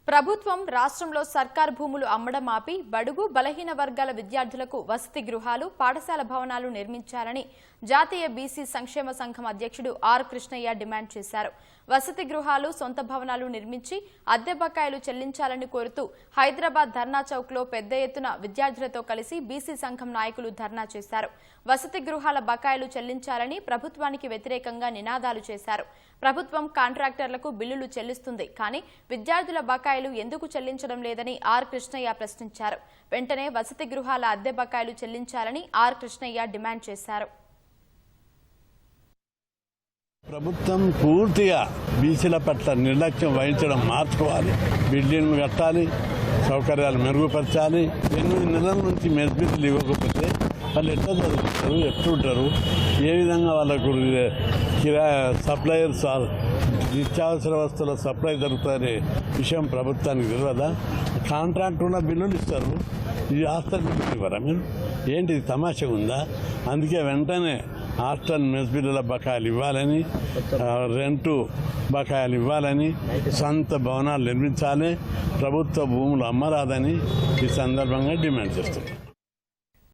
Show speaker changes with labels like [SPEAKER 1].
[SPEAKER 1] ప్రభుత్వం రాష్ట్రంలో సర్కార్ భూములు అమ్మడం ఆపి బడుగు బలహీన వర్గాల విద్యార్థులకు వసతి గృహాలు పాఠశాల భవనాలు నిర్మించాలని జాతీయ బీసీ సంక్షేమ సంఘం అధ్యక్షుడు ఆర్ కృష్ణయ్య డిమాండ్ చేశారు. వసతి గృహాలు సొంత భవనాలు నిర్మించి అద్దె బకాయిలు చెల్లించాలని కోరుతూ హైదరాబాద్ ధర్నా చౌక్లో పెద్ద ఎత్తున విద్యార్థులతో కలిసి బీసీ సంఘం నాయకులు ధర్నా చేశారు. వసతి గృహాల బకాయిలు చెల్లించాలని ప్రభుత్వానికి వ్యతిరేకంగా నినాదాలు చేశారు. ప్రభుత్వం కాంట్రాక్టర్లకు బిల్లులు చెల్లిస్తుంది, కానీ విద్యార్థుల బకాయిలు ఎందుకు చెల్లించడం లేదని ఆర్ కృష్ణయ్య ప్రశ్నించారు. వెంటనే వసతి గృహాల అద్దె బకాయిలు చెల్లించాలని ఆర్ కృష్ణయ్య డిమాండ్ చేశారు.
[SPEAKER 2] ప్రభుత్వం పూర్తిగా బీసీల పట్ల నిర్లక్ష్యం వహించడం మార్చుకోవాలి. బిల్డింగ్ కట్టాలి, సౌకర్యాలు మెరుగుపరచాలి. 8 నెలల నుంచి మెస్బిట్లు ఇవ్వకపోతే వాళ్ళు ఎట్లా చదువుతారు, ఎట్లుంటారు, ఏ విధంగా వాళ్ళకు సప్లయర్స్ నిత్యావసర వస్తువుల సప్లై జరుగుతుందనే విషయం ప్రభుత్వానికి తెలియదా? కాంట్రాక్ట్ ఉన్న బిల్లులు ఇస్తారు, ఇది హాస్టల్ బిల్లులు ఇవ్వరా? మీరు ఏంటిది తమాషా ఉందా? అందుకే వెంటనే హాస్టల్ మెస్ బిల్లుల బకాయిలు ఇవ్వాలని, రెంటు బకాయిలు ఇవ్వాలని, సొంత భవనాలు నిర్మించాలి, ప్రభుత్వ భూములు అమ్మరాదని ఈ సందర్భంగా డిమాండ్ చేస్తున్నారు.